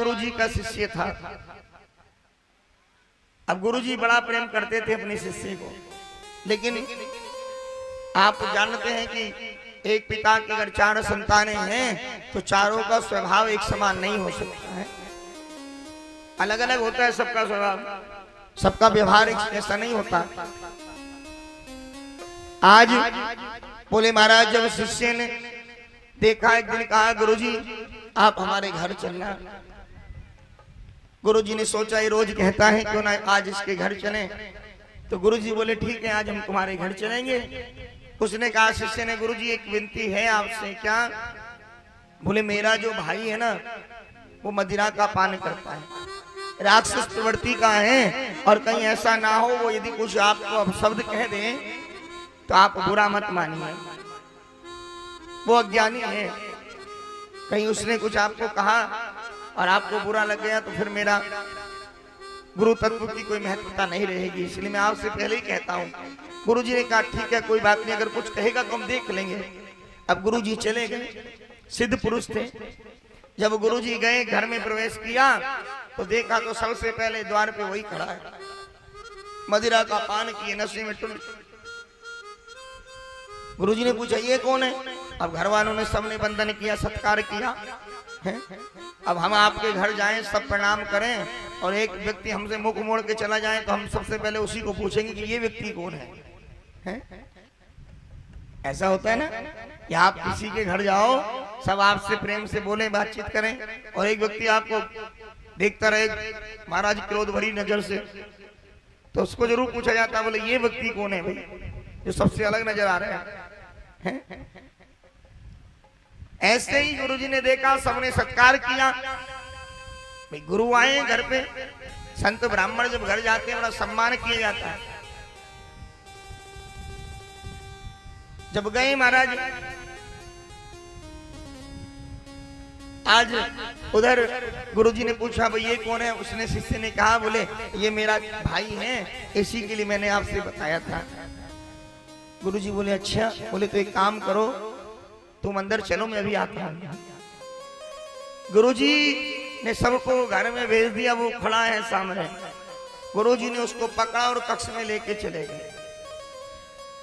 गुरुजी का शिष्य था। अब गुरुजी बड़ा प्रेम करते थे अपने शिष्य को, लेकिन आप जानते हैं कि एक पिता की अगर 4 संतानें हैं तो चारों का स्वभाव एक समान नहीं हो सकता है, अलग अलग होता है सबका स्वभाव, सबका व्यवहार ऐसा नहीं होता। आज बोले महाराज जब शिष्य ने देखा, एक दिन कहा गुरुजी आप हमारे घर चलना। गुरुजी ने सोचा ये रोज कहता है क्यों ना आज इसके घर चलें, तो गुरुजी बोले ठीक है आज हम तुम्हारे घर चलेंगे। उसने कहा शिष्य ने गुरुजी एक विनती है आपसे। क्या? बोले मेरा जो भाई है ना वो मदिरा का पान करता है, राक्षस प्रवृत्ति का है, और कहीं ऐसा ना हो वो यदि कुछ आपको शब्द कह दे तो आप बुरा मत मानिए, वो अज्ञानी है, कहीं उसने कुछ आपको कहा और आपको बुरा लग गया तो फिर मेरा गुरु तत्व की कोई महत्वता नहीं रहेगी, इसलिए मैं आपसे पहले ही कहता हूँ। गुरुजी ने कहा ठीक है कोई बात नहीं, अगर कुछ कहेगा तो हम देख लेंगे। अब गुरुजी चले गए, सिद्ध पुरुष थे। जब गुरुजी गए घर में प्रवेश किया तो देखा तो सबसे पहले द्वार पे वही खड़ा है, मदिरा का पान किए नशे में टुन। गुरुजी ने पूछा ये कौन है? अब घर वालों ने सबने वंदन किया, सत्कार किया है? अब हम आपके घर जाएं, सब प्रणाम करें और एक व्यक्ति हमसे मुख मोड़ के चला जाए तो हम सबसे पहले उसी को पूछेंगे कि ये व्यक्ति कौन है? ऐसा होता है ना कि आप किसी के घर जाओ, सब आपसे प्रेम से बोले, बातचीत करें, और एक व्यक्ति आपको देखता रहे महाराज क्रोध भरी नजर से, तो उसको जरूर पूछा जाता है बोले ये व्यक्ति कौन है भाई जो सबसे अलग नजर आ रहा है? ऐसे ही गुरुजी ने देखा, सबने सत्कार किया। भाई गुरु आए घर पे, संत ब्राह्मण जब घर जाते हैं बड़ा सम्मान किया जाता है। जब गए महाराज आज उधर गुरुजी ने पूछा भाई ये कौन है? उसने शिष्य ने कहा बोले ये मेरा भाई है, इसी के लिए मैंने आपसे बताया था। गुरुजी बोले अच्छा। बोले तो एक काम करो तुम अंदर चलो मैं अभी आता हूं। गुरुजी ने सबको घर में भेज दिया, वो खड़ा है सामने। गुरुजी ने उसको पकड़ा और कक्ष में लेके चले गए।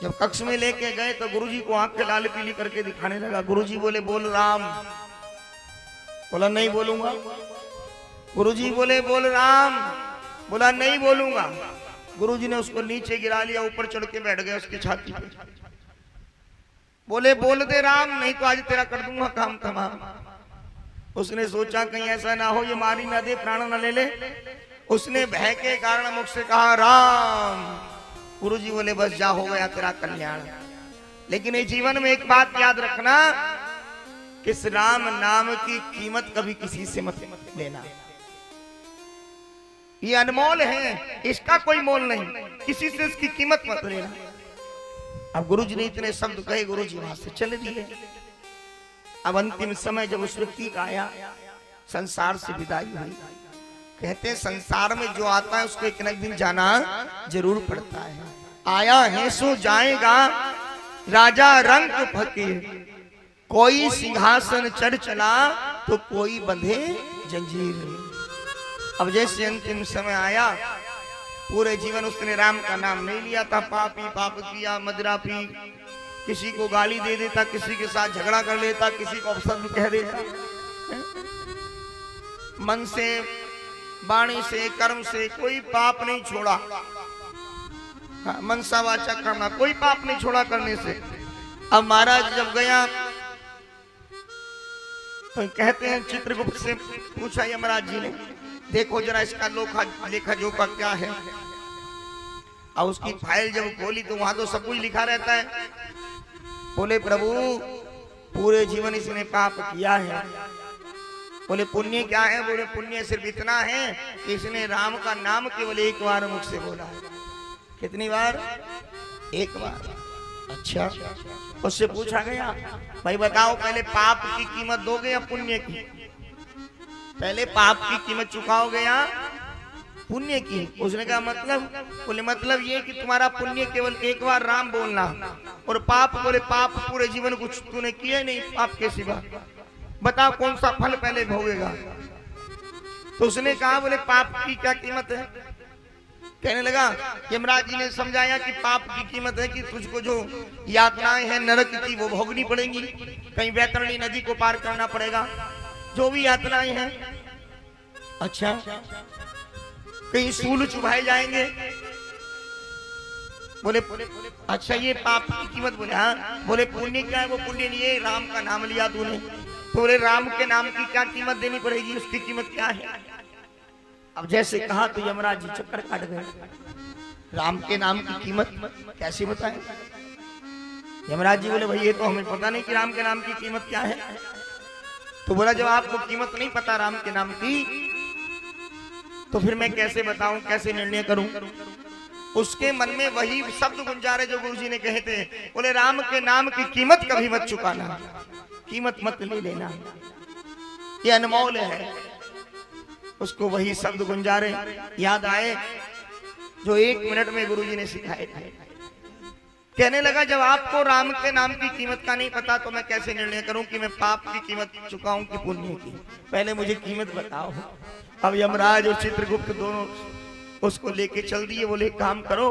जब कक्ष में लेके गए तो गुरुजी को आंखें लाल पीली करके दिखाने लगा। गुरुजी बोले बोल राम। बोला नहीं बोलूंगा। गुरुजी बोले बोल राम। बोला नहीं बोलूंगा। गुरुजी ने उसको नीचे गिरा लिया, ऊपर चढ़ के बैठ गए उसकी छाती पे। बोले बोल दे राम, नहीं तो आज तेरा कर दूंगा काम तमाम। उसने सोचा कहीं ऐसा ना हो ये मारी ना दे, प्राण ना ले ले। उसने भय के कारण मुख से कहा राम। गुरुजी बोले बस जा, हो गया तेरा कल्याण। लेकिन इस जीवन में एक बात याद रखना कि इस राम नाम की कीमत कभी किसी से मत लेना, ये अनमोल है, इसका कोई मोल नहीं, किसी से इसकी कीमत मत लेना। अब गुरुजी ने इतने शब्द कहे, गुरुजी वहां से चले दिए। अब अंतिम समय जब उस व्यक्ति का आया, संसार से विदाई हुई। कहते हैं संसार में जो आता है उसको एक न एक दिन जाना जरूर पड़ता है। आया है सो जाएगा, राजा रंग फकीर, कोई सिंहासन चढ़ चला तो कोई बंधे जंजीर। अब जैसे अंतिम समय आया, पूरे जीवन उसने राम का नाम नहीं लिया था, पापी पाप किया, मदिरा पी, किसी को गाली दे देता, किसी के साथ झगड़ा कर लेता, किसी को अपशब्द कह देता। मन से, वाणी से, कर्म से कोई पाप नहीं छोड़ा। मनसा वाचा करना, कोई पाप नहीं छोड़ा करने से। अब महाराज जब गया तो कहते हैं चित्रगुप्त से पूछा यमराज जी ने, देखो जरा इसका लेखा जोखा क्या है। और उसकी फाइल जब खोली तो वहां तो सब कुछ लिखा रहता है। बोले प्रभु पूरे जीवन इसने पाप किया है। बोले पुण्य क्या है? बोले पुण्य सिर्फ इतना है कि इसने राम का नाम केवल एक बार मुख से बोला है। कितनी बार? एक बार। अच्छा, उससे पूछा गया भाई बताओ पहले पाप की कीमत दोगे या पुण्य की? पहले पाप की कीमत चुकाओगे या पुण्य की? उसने कहा मतलब? बोले मतलब ये कि तुम्हारा पुण्य केवल एक बार राम बोलना, और पाप, बोले पाप पूरे जीवन कुछ तूने किया नहीं पाप के सिवा, बताओ कौन सा फल पहले भोगेगा? तो उसने कहा बोले पाप की क्या कीमत है? कहने लगा यमराज जी ने समझाया कि पाप की कीमत है कि तुझको जो यातनाएं हैं नरक की वो भोगनी पड़ेंगी, कहीं वैतरणी नदी को पार करना पड़ेगा, जो भी यातनाएं हैं। अच्छा, कहीं सूल चुभाए जाएंगे। बोले अच्छा ये पाप की कीमत? बोले हाँ। बोले पुण्य क्या है? वो पुण्य नहीं है, राम का नाम लिया तूने। तो बोले राम के नाम की क्या कीमत देनी पड़ेगी, उसकी कीमत क्या है? अब जैसे कहा तो यमराज जी चक्कर काट गए। राम के नाम की कीमत कैसे बताएं? यमराज जी बोले भाई ये तो हमें पता नहीं कि राम के नाम की कीमत क्या है। तो बोला जब आपको कीमत नहीं पता राम के नाम की, तो फिर मैं कैसे बताऊं, कैसे निर्णय करूं? उसके मन में वही शब्द गुंजारे जो गुरुजी ने कहे थे। बोले राम के नाम की कीमत कभी मत चुकाना, कीमत मत ले लेना, ये अनमोल है। उसको वही शब्द गुंजारे याद आए जो 1 मिनट में गुरुजी ने सिखाए थे। कहने लगा जब आपको राम के नाम की कीमत का नहीं पता तो मैं कैसे निर्णय करूं कि मैं पाप की कीमत चुकाऊं कि पुण्य की? पहले मुझे कीमत बताओ। अब यमराज और चित्रगुप्त दोनों उसको लेके चल दिए। बोले काम करो,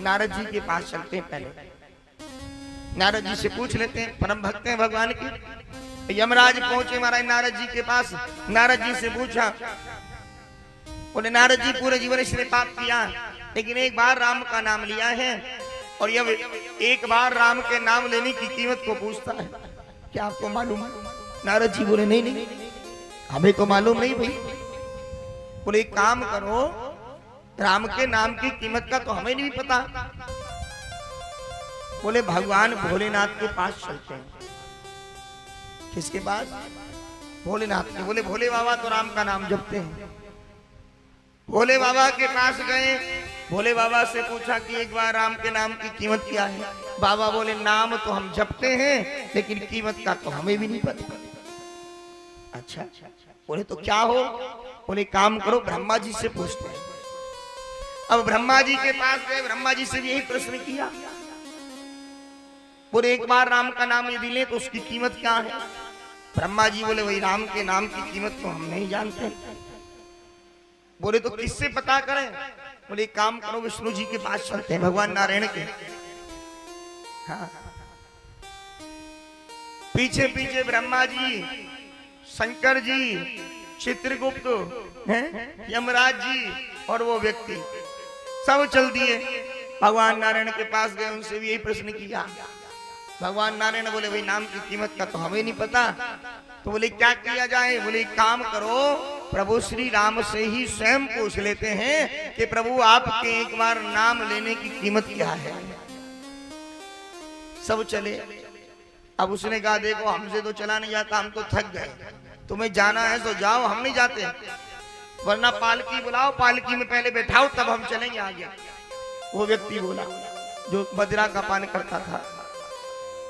नारद जी के पास चलते हैं, पहले नारद जी से पूछ लेते हैं, परम भक्त हैं भगवान के। यमराज पहुंचे महाराज नारद जी के पास। नारद जी से पूछा, बोले नारद जी पूरे जीवन इसने पाप किया, लेकिन एक बार राम का नाम लिया है, और यह एक बार राम के नाम लेने की कीमत को पूछता है, क्या आपको मालूम? नारद जी बोले नहीं नहीं हमें तो मालूम नहीं भाई। बोले एक काम करो, राम के नाम की कीमत का तो हमें नहीं पता। बोले भगवान भोलेनाथ के पास चलते हैं। किसके पास? भोलेनाथ के। बोले भोले बाबा तो राम का नाम जपते हैं। भोले बाबा के पास गए। भोले बाबा से पूछा कि एक बार राम के नाम की कीमत क्या है? बाबा बोले नाम तो हम जपते हैं, लेकिन कीमत का तो हमें भी नहीं पता। अच्छा, बोले तो क्या हो? बोले काम करो, ब्रह्मा जी से पूछते हैं। अब ब्रह्मा जी के पास गए, ब्रह्मा जी से भी यही प्रश्न किया। बोले एक बार राम का नाम यदि ले तो उसकी कीमत क्या है? ब्रह्मा जी बोले वही राम के नाम की कीमत तो हम नहीं जानते। बोले तो किससे पता करें? बोले काम करो, विष्णु जी के पास चलते हैं, भगवान नारायण के। हाँ। पीछे पीछे ब्रह्मा जी, शंकर जी, चित्रगुप्त, यमराज जी और वो व्यक्ति सब चल दिए। भगवान नारायण के पास गए, उनसे भी यही प्रश्न किया। भगवान नारायण बोले भाई नाम की कीमत का तो हमें नहीं पता। तो बोले क्या किया जाए? बोले काम करो, प्रभु श्री राम से ही स्वयं पूछ लेते हैं कि प्रभु आपके एक बार नाम लेने की कीमत क्या है। सब चले। अब उसने कहा देखो हमसे तो चला नहीं जाता, हम तो थक गए, तुम्हें जाना है तो जाओ, हम नहीं जाते, वरना पालकी बुलाओ, पालकी में पहले बैठाओ तब हम चलेंगे आगे। वो व्यक्ति बोला जो मदिरा का पान करता था।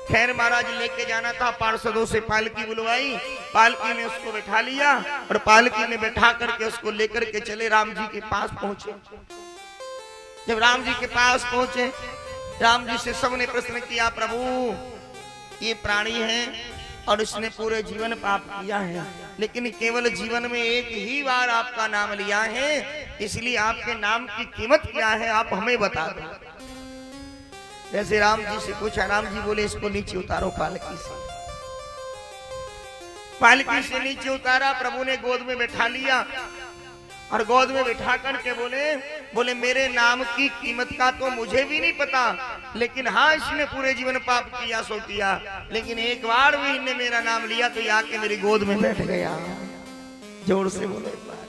खैर महाराज लेके जाना था, पार्षदों से पालकी बुलवाई, पालकी में उसको बैठा लिया और पालकी में बैठा करके उसको लेकर के चले राम जी के पास पहुंचे। जब राम जी के पास पहुंचे, राम जी से सबने प्रश्न किया प्रभु ये प्राणी है और इसने पूरे जीवन पाप किया है, लेकिन केवल जीवन में एक ही बार आपका नाम लिया है, इसलिए आपके नाम की कीमत क्या है आप हमें बता दो। जैसे राम जी से पूछा, राम जी बोले इसको नीचे उतारो पालकी से। पालकी से नीचे उतारा, प्रभु ने गोद में बैठा लिया और गोद में बैठा करके बोले मेरे नाम की कीमत का तो मुझे भी नहीं पता, लेकिन हाँ इसने पूरे जीवन पाप किया सो किया, लेकिन एक बार भी इन्हें मेरा नाम लिया तो ये आके मेरी गोद में बैठ गया। जोर से बोले एक बार।